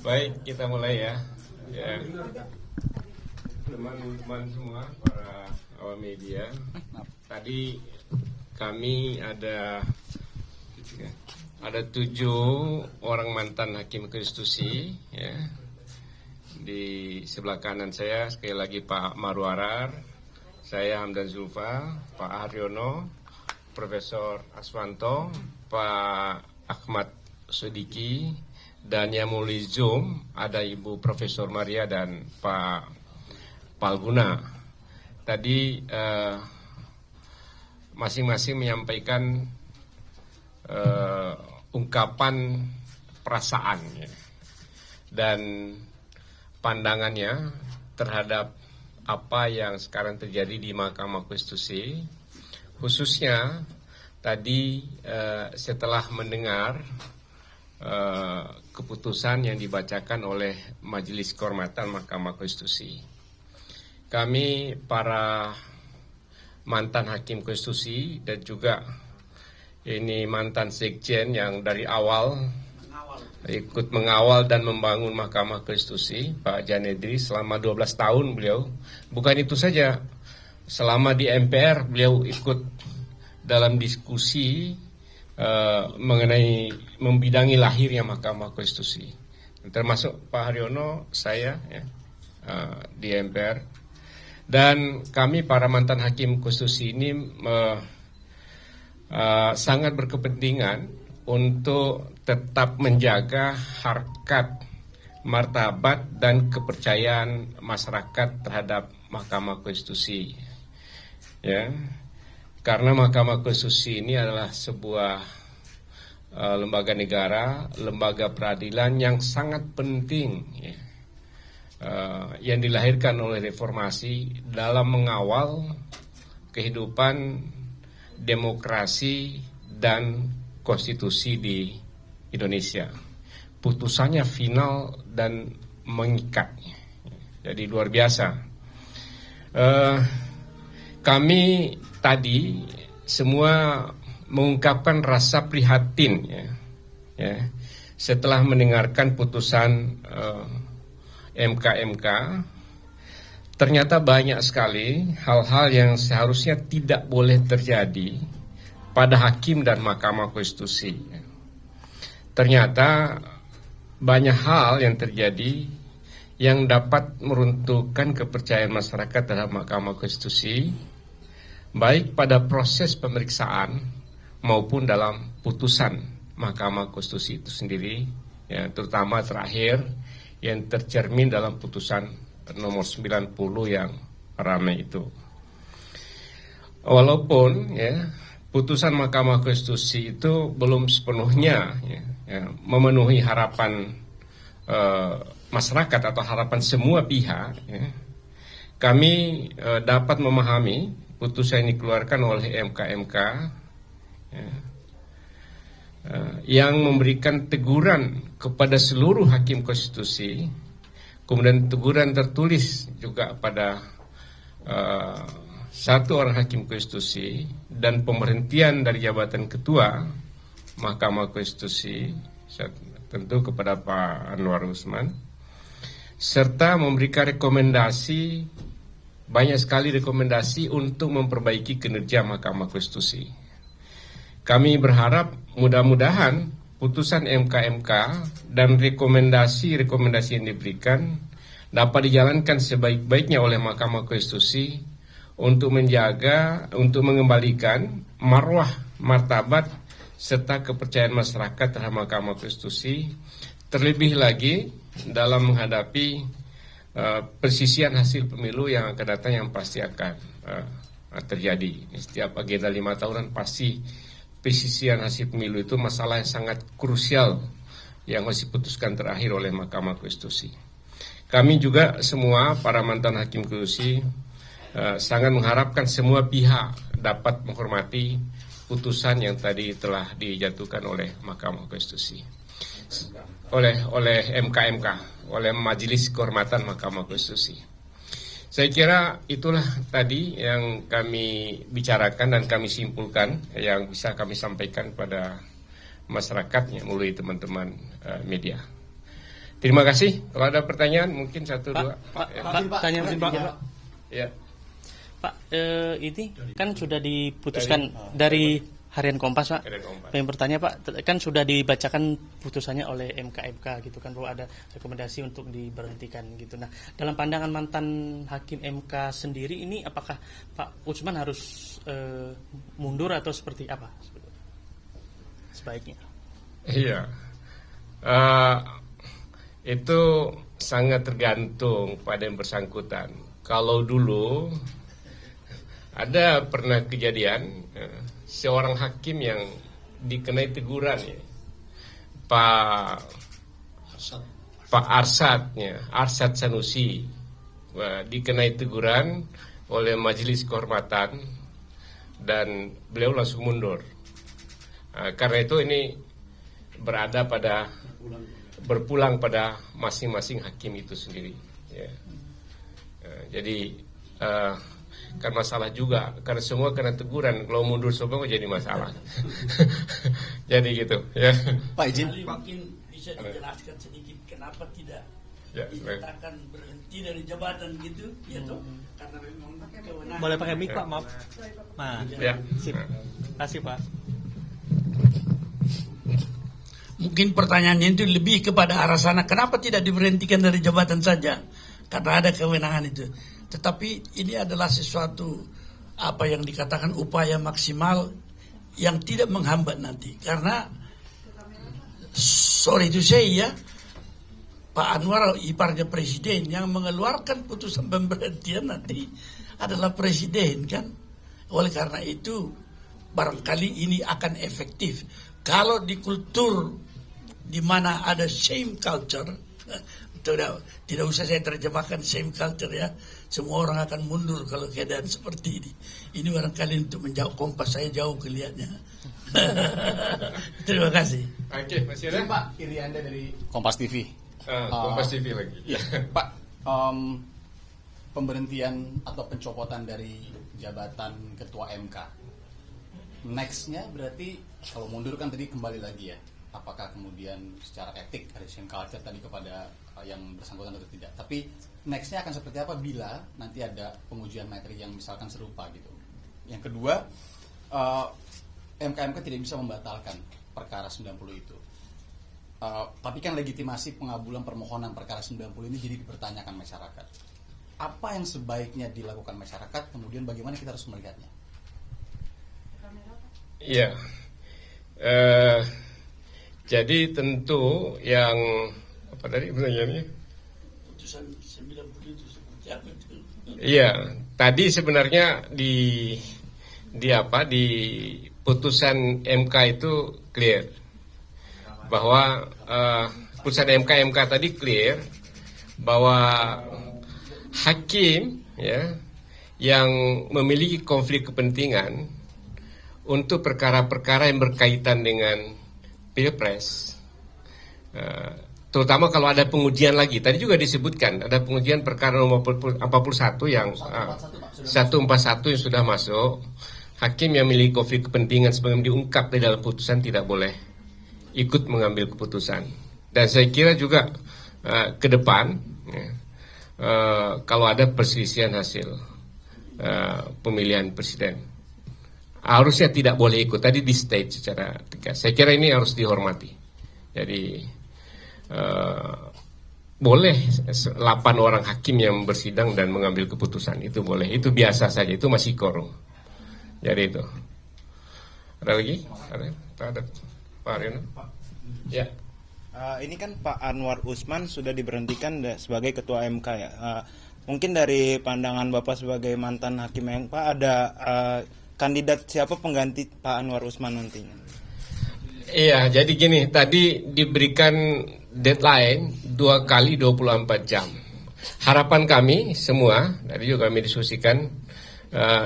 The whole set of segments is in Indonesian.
Baik, kita mulai ya. Teman-teman semua, para awam media. Tadi kami ada 7 orang mantan hakim konstitusi ya. Di sebelah kanan saya sekali lagi Pak Marwarar, saya Hamdan Zulfa, Pak Haryono, Profesor Aswanto, Pak Ahmad Sudiki, dan yang melalui Zoom ada Ibu Profesor Maria dan Pak Palguna. Tadi masing-masing menyampaikan ungkapan perasaan ya, dan pandangannya terhadap apa yang sekarang terjadi di Mahkamah Konstitusi, khususnya tadi setelah mendengar keputusan yang dibacakan oleh Majelis Kehormatan Mahkamah Konstitusi. Kami para mantan hakim konstitusi dan juga ini mantan sekjen yang dari awal ikut mengawal dan membangun Mahkamah Konstitusi, Pak Janedri selama 12 tahun beliau. Bukan itu saja, selama di MPR beliau ikut dalam diskusi mengenai membidangi lahirnya Mahkamah Konstitusi. Termasuk Pak Haryono, saya ya, di MPR. Dan kami para mantan hakim konstitusi ini sangat berkepentingan untuk tetap menjaga harkat, martabat, dan kepercayaan masyarakat terhadap Mahkamah Konstitusi. Ya, karena Mahkamah Konstitusi ini adalah sebuah lembaga negara, lembaga peradilan yang sangat penting, ya, yang dilahirkan oleh reformasi dalam mengawal kehidupan demokrasi dan konstitusi di Indonesia. Putusannya final dan mengikat. Jadi luar biasa. Kami tadi semua mengungkapkan rasa prihatin ya, setelah mendengarkan putusan MK. Ternyata banyak sekali hal-hal yang seharusnya tidak boleh terjadi pada hakim dan Mahkamah Konstitusi. Ternyata banyak hal yang terjadi yang dapat meruntuhkan kepercayaan masyarakat terhadap Mahkamah Konstitusi, baik pada proses pemeriksaan maupun dalam putusan Mahkamah Konstitusi itu sendiri, ya, terutama terakhir yang tercermin dalam putusan nomor 90 yang ramai itu. Walaupun ya, putusan Mahkamah Konstitusi itu belum sepenuhnya memenuhi harapan masyarakat atau harapan semua pihak, ya, kami dapat memahami putusan yang dikeluarkan oleh MK ya, yang memberikan teguran kepada seluruh hakim konstitusi, kemudian teguran tertulis juga pada satu orang hakim konstitusi, dan pemberhentian dari jabatan ketua Mahkamah Konstitusi tentu kepada Pak Anwar Usman, serta memberikan rekomendasi, banyak sekali rekomendasi untuk memperbaiki kinerja Mahkamah Konstitusi. Kami berharap mudah-mudahan putusan MK dan rekomendasi-rekomendasi yang diberikan dapat dijalankan sebaik-baiknya oleh Mahkamah Konstitusi untuk menjaga, untuk mengembalikan marwah, martabat, serta kepercayaan masyarakat terhadap Mahkamah Konstitusi, terlebih lagi dalam menghadapi persisian hasil pemilu yang akan datang, yang pasti akan terjadi. Setiap agenda 5 tahunan pasti persisian hasil pemilu itu masalah yang sangat krusial yang harus diputuskan terakhir oleh Mahkamah Konstitusi. Kami juga semua para mantan hakim konstitusi sangat mengharapkan semua pihak dapat menghormati putusan yang tadi telah dijatuhkan oleh Mahkamah Konstitusi, oleh MK, oleh Majelis Kehormatan Mahkamah Konstitusi. Saya kira itulah tadi yang kami bicarakan dan kami simpulkan yang bisa kami sampaikan pada masyarakatnya melalui teman-teman media. Terima kasih. Kalau ada pertanyaan mungkin satu dua. Pak, tanya Pak. Ya. Pak, ini kan sudah diputuskan dari Harian Kompas, Pak. Pengen bertanya, Pak, kan sudah dibacakan putusannya oleh MK gitu kan, bahwa ada rekomendasi untuk diberhentikan gitu. Nah, dalam pandangan mantan hakim MK sendiri ini, apakah Pak Usman harus mundur atau seperti apa sebaiknya? Iya, itu sangat tergantung pada yang bersangkutan. Kalau dulu ada pernah kejadian seorang hakim yang dikenai teguran, ya, Pak Arsyad Sanusi, dikenai teguran oleh Majelis Kehormatan dan beliau langsung mundur. Karena itu ini berpulang pada masing-masing hakim itu sendiri, ya. Jadi kan masalah juga karena semua kena teguran, kalau mundur semua jadi masalah. Jadi gitu, ya. Pak izin, mungkin bisa dijelaskan sedikit kenapa tidak dikatakan berhenti dari jabatan gitu, ya toh? Karena memang kewenangan. Boleh pakai mic, Pak, maaf. Nah, Ya. sip. Kasih, Pak. Mungkin pertanyaannya itu lebih kepada arah sana, kenapa tidak diberhentikan dari jabatan saja? Karena ada kewenangan itu. Tetapi ini adalah sesuatu apa yang dikatakan upaya maksimal yang tidak menghambat nanti. Karena sorry to say ya, Pak Anwar iparnya presiden, yang mengeluarkan putusan pemberhentian nanti adalah presiden kan. Oleh karena itu barangkali ini akan efektif. Kalau di kultur di mana ada shame culture, tidak usah saya terjemahkan shame culture ya. Semua orang akan mundur kalau keadaan seperti ini. Ini barangkali untuk menjauh Kompas, saya jauh kelihatannya. Terima kasih. Oke, masih ada? Pak Irianda dari Kompas TV. Kompas TV lagi. Ya, Pak, pemberhentian atau pencopotan dari jabatan Ketua MK. Nextnya berarti kalau mundur kan tadi kembali lagi ya. Apakah kemudian secara etik ada shame culture tadi kepada yang bersangkutan atau tidak? Tapi nextnya akan seperti apa bila nanti ada pengujian materi yang misalkan serupa gitu. Yang kedua, MK tidak bisa membatalkan perkara 90 itu. Tapi kan legitimasi pengabulan permohonan perkara 90 ini jadi dipertanyakan masyarakat. Apa yang sebaiknya dilakukan masyarakat, kemudian bagaimana kita harus melihatnya? Iya. Jadi tentu yang apa tadi pertanyaannya? Putusan 90 itu seperti apa itu? Iya, tadi sebenarnya di putusan MK itu clear bahwa putusan MK tadi clear bahwa hakim ya yang memiliki konflik kepentingan untuk perkara-perkara yang berkaitan dengan Pilpres, terutama kalau ada pengujian lagi. Tadi juga disebutkan ada pengujian perkara nomor 41 yang 141 yang sudah masuk. Hakim yang memiliki konflik kepentingan sebagaimana diungkap di dalam putusan tidak boleh ikut mengambil keputusan. Dan saya kira juga ke depan kalau ada perselisihan hasil pemilihan presiden, harusnya tidak boleh ikut. Tadi di state secara tegas. Saya kira ini harus dihormati. Jadi boleh 8 orang hakim yang bersidang dan mengambil keputusan, itu boleh. Itu biasa saja, itu masih quorum. Jadi itu. Ada lagi? Ada Pak Aryono? Ya. Ini kan Pak Anwar Usman sudah diberhentikan sebagai Ketua MK ya. Mungkin dari pandangan Bapak sebagai mantan hakim MK, ada kandidat siapa pengganti Pak Anwar Usman nantinya? Iya, jadi gini, tadi diberikan deadline 2 kali 24 jam. Harapan kami semua, tadi juga kami diskusikan,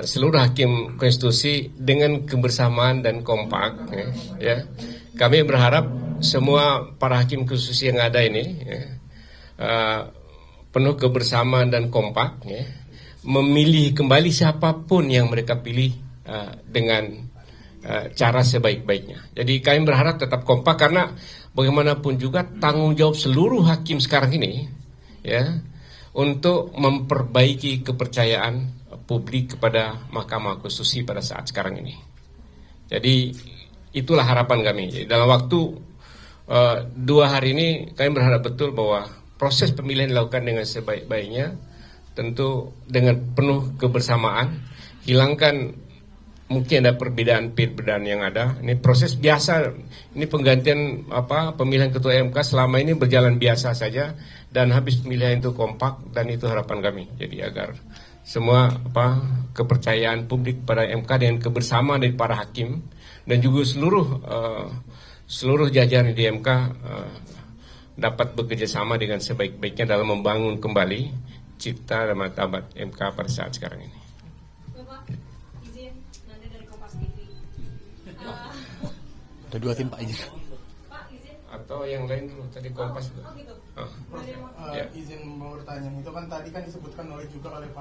seluruh hakim konstitusi dengan kebersamaan dan kompak, ya. Kami berharap semua para hakim konstitusi yang ada ini penuh kebersamaan dan kompak, ya, memilih kembali siapapun yang mereka pilih dengan cara sebaik-baiknya. Jadi kami berharap tetap kompak karena bagaimanapun juga tanggung jawab seluruh hakim sekarang ini ya untuk memperbaiki kepercayaan publik kepada Mahkamah Konstitusi pada saat sekarang ini. Jadi itulah harapan kami. Jadi, dalam waktu 2 hari ini kami berharap betul bahwa proses pemilihan dilakukan dengan sebaik-baiknya, tentu dengan penuh kebersamaan, hilangkan mungkin ada perbedaan yang ada. Ini proses biasa, ini penggantian pemilihan ketua MK selama ini berjalan biasa saja, dan habis pemilihan itu kompak, dan itu harapan kami. Jadi agar semua kepercayaan publik pada MK dengan kebersamaan dari para hakim dan juga seluruh jajaran di MK dapat bekerja sama dengan sebaik-baiknya dalam membangun kembali cipta dan martabat MK pada saat sekarang ini. Bapak, izin nanti dari Kompas TV. Ada 2 tim Pak izin. Pak, izin. Atau yang lain dulu, tadi Kompas dulu. Oh gitu. Ya. Izin mau bertanya, itu kan tadi kan disebutkan juga oleh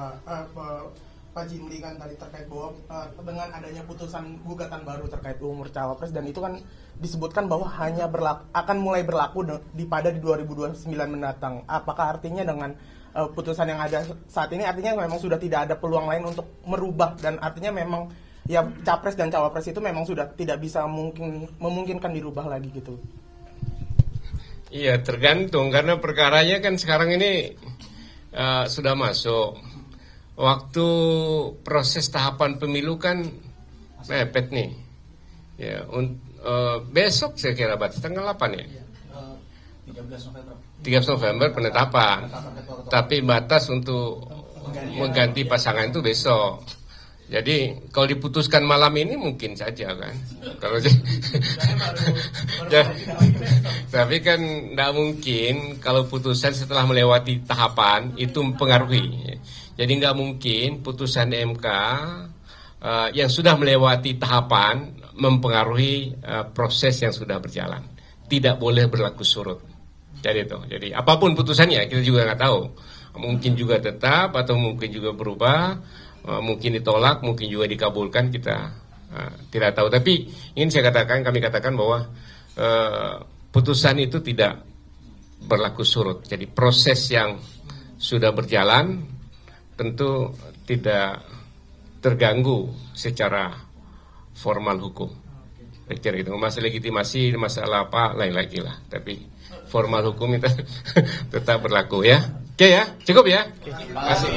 Pak Jimli kan tadi terkait bahwa dengan adanya putusan gugatan baru terkait umur cawapres, dan itu kan disebutkan bahwa hanya akan mulai berlaku pada 2029 mendatang. Apakah artinya dengan putusan yang ada saat ini artinya memang sudah tidak ada peluang lain untuk merubah, dan artinya memang ya capres dan cawapres itu memang sudah tidak bisa memungkinkan dirubah lagi gitu? Iya, tergantung karena perkaranya kan sekarang ini sudah masuk. Waktu proses tahapan pemilu kan mepet nih. Ya, besok saya kira tanggal 8 ya. 13 November. 13 November penetapan. Tapi batas untuk mengganti pasangan itu besok. Jadi kalau diputuskan malam ini mungkin saja kan. Kalau tapi kan tidak mungkin kalau putusan setelah melewati tahapan itu mempengaruhi. Jadi nggak mungkin putusan MK yang sudah melewati tahapan mempengaruhi proses yang sudah berjalan. Tidak boleh berlaku surut. Jadi apapun putusannya kita juga nggak tahu. Mungkin juga tetap atau mungkin juga berubah. Mungkin ditolak, mungkin juga dikabulkan, kita tidak tahu. Tapi ingin kami katakan bahwa putusan itu tidak berlaku surut. Jadi proses yang sudah berjalan tentu tidak terganggu secara formal hukum. Pikir itu masalah legitimasi, masalah apa lain lagi lah. Tapi formal hukum itu tetap berlaku ya. Oke ya, cukup ya. Terima kasih.